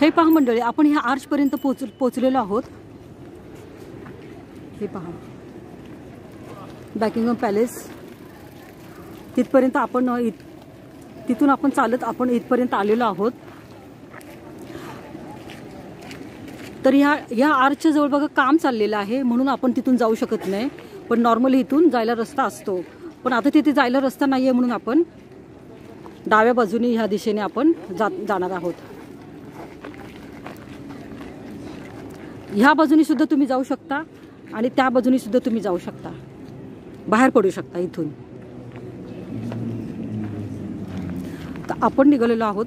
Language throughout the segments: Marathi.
हे पहा मंडळी, आपण ह्या आर्चपर्यंत पोचलेलो आहोत. हे पहा बकिंगहॅम पॅलेस. तिथपर्यंत आपण तिथून आपण चालत आपण इथपर्यंत आलेलो आहोत. तर ह्या आर्चच्या जवळ बघा काम चाललेलं आहे, म्हणून आपण तिथून जाऊ शकत नाही. पण नॉर्मली इथून जायला रस्ता असतो, पण आता तिथे जायला रस्ता नाही आहे, म्हणून आपण डाव्या बाजूने ह्या दिशेने आपण जाणार आहोत. ह्या बाजूने सुद्धा तुम्ही जाऊ शकता आणि त्या बाजूने सुद्धा तुम्ही जाऊ शकता, बाहेर पडू शकता इथून. तर आपण निघालेलो आहोत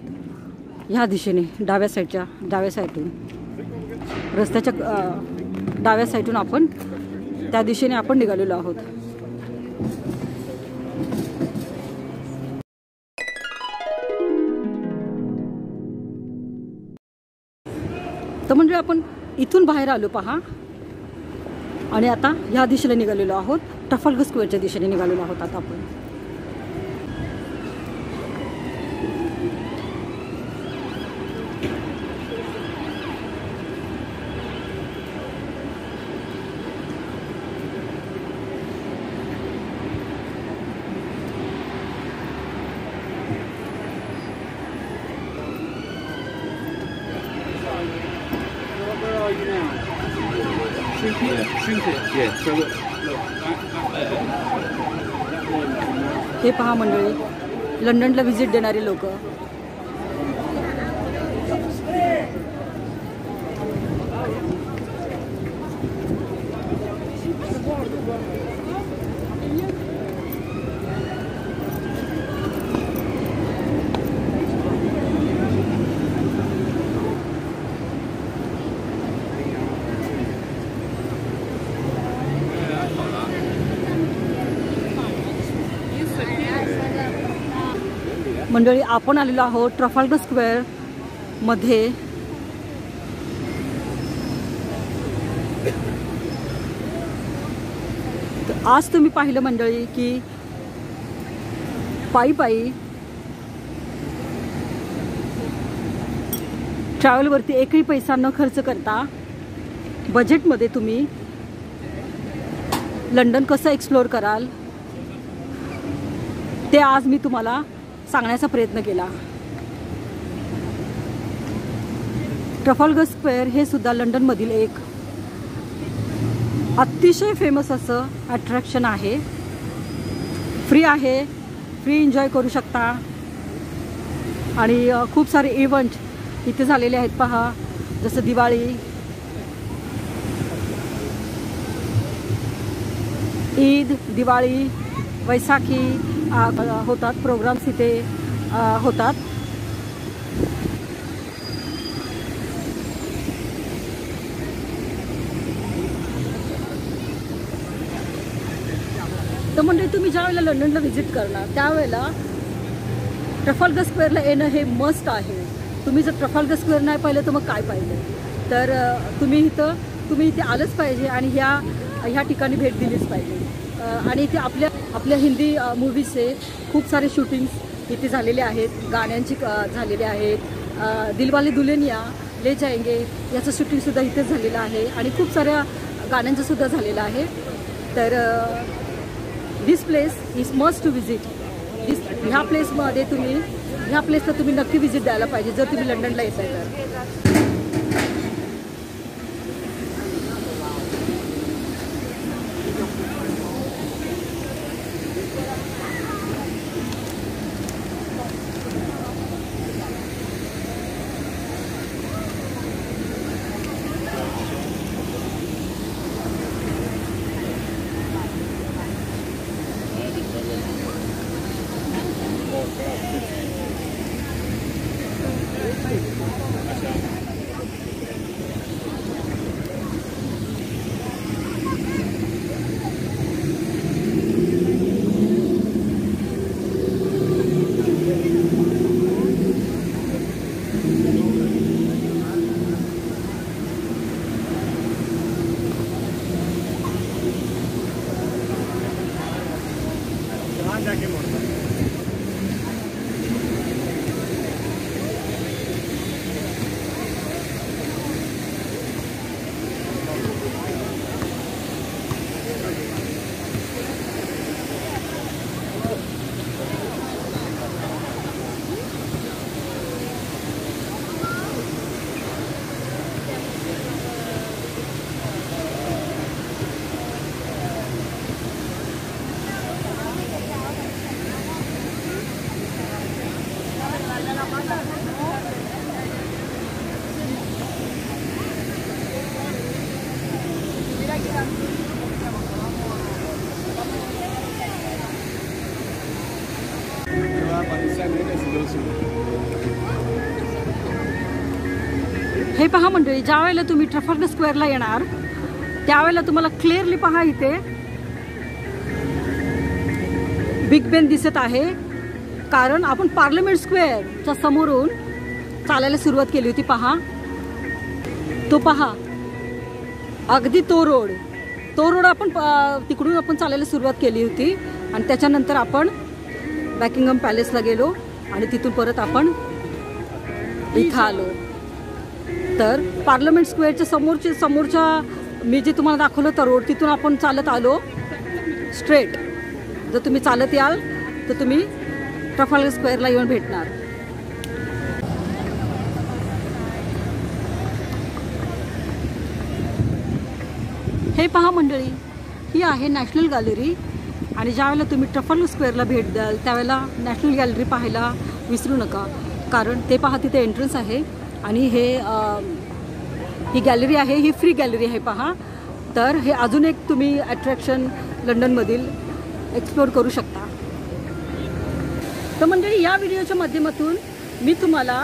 ह्या दिशेने, डाव्या साईडून रस्त्याच्या डाव्या साईडून आपण त्या दिशेने आपण निघालेलो आहोत. तर म्हणजे आपण इथून बाहेर आलो पहा, आणि आता ह्या दिशेला निघालेलो आहोत. ट्रफाल्गर स्क्वेअरच्या दिशेने निघालेलो आहोत आता आपण. हे पहा मंडळी, लंडनला व्हिजिट देणारी लोक. मंडळी, आपण आलेलो आहोत ट्रफाल्गर स्क्वेअर मध्ये. तर आज तुम्ही पाहिलं मंडळी की पायी ट्रॅव्हलवरती एकही पैसा न खर्च करता बजेटमध्ये तुम्ही लंडन कसं एक्सप्लोअर कराल ते आज मी तुम्हाला सांगण्याचा प्रयत्न केला. ट्रफाल्गर स्क्वेअर हे सुद्धा लंडनमधील एक अतिशय फेमस असं अट्रॅक्शन आहे. फ्री आहे, फ्री एन्जॉय करू शकता. आणि खूप सारे इव्हेंट इथे झालेले आहेत पहा, जसं दिवाळी, ईद, दिवाळी, वैसाखी होतात. प्रोग्राम्स इथे होतात. तर म्हणजे तुम्ही ज्या वेळेला लंडनला व्हिजिट करणार त्यावेळेला ट्रफाल्गर स्क्वेअरला येणं हे मस्ट आहे. तुम्ही जर ट्रफाल्गर स्क्वेअर नाही पाहिलं तर मग काय पाहिलं. तर तुम्ही इथे आलंच पाहिजे आणि ह्या ठिकाणी भेट दिलीच पाहिजे. आणि इथे आपल्या हिंदी मूवीजचे खूप सारे शूटिंग्स इथे झालेले आहेत, गाण्यांची झालेले आहेत. दिलवाले दुल्हनिया ले जाएंगे याचं शूटिंगसुद्धा इथेच झालेलं आहे आणि खूप साऱ्या गाण्यांचं सुद्धा झालेलं आहे. तर this place is must to visit. ह्या प्लेसला तुम्ही नक्की विजिट द्यायला पाहिजे जर तुम्ही लंडनला येताय तर. हे पहा मंडळी, ज्या वेळेला तुम्ही ट्रफल्गर स्क्वेअरला येणार त्यावेळेला तुम्हाला क्लिअरली पहा इथे बिग बेन दिसत आहे, कारण आपण पार्लमेंट स्क्वेअरच्या समोरून चालायला सुरुवात केली होती. पहा तो, पहा अगदी तो रोड आपण तिकडून आपण चालायला सुरुवात केली होती आणि त्याच्यानंतर आपण बॅकिंगहॅम पॅलेसला गेलो आणि तिथून परत आपण इथं आलो. तर पार्लमेंट स्क्वेअरच्या समोरच्या मी जे तुम्हाला दाखवलं तर रोड, तिथून आपण चालत आलो स्ट्रेट. जर तुम्ही चालत याल तर तुम्ही ट्रफल्गर स्क्वेअरला येऊन भेटणार. हे पहा मंडळी, ही आहे नॅशनल गॅलरी आणि ज्यावेळेला तुम्ही ट्रफल्गर स्क्वेअरला भेट द्याल त्यावेळेला नॅशनल गॅलरी पाहायला विसरू नका, कारण ते पहा तिथे एंट्रन्स आहे आणि ही गॅलरी आहे, ही फ्री गॅलरी आहे पहा. तर हे अजून एक तुम्ही अट्रॅक्शन लंडनमधील एक्सप्लोर करू शकता. तर मंडळी, या व्हिडिओच्या माध्यमातून मी तुम्हाला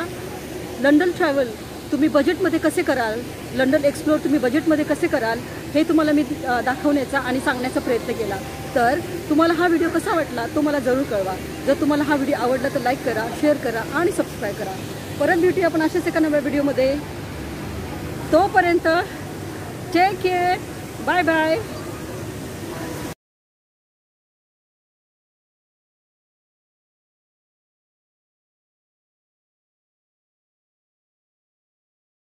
लंडन ट्रॅव्हल तुम्ही बजेटमध्ये कसे कराल, लंडन एक्सप्लोर तुम्ही बजेटमध्ये कसे कराल हे तुम्हाला मी दाखवण्याचा आणि सांगण्याचा प्रयत्न केला. तर तुम्हाला हा व्हिडिओ कसा वाटला तो मला जरूर कळवा. जर तुम्हाला हा व्हिडिओ आवडला तर लाईक करा, शेअर करा आणि सबस्क्राईब करा. परत भेटूया आपण अशाच एका नव्या व्हिडिओमध्ये. तोपर्यंत टेक केअर, बाय बाय.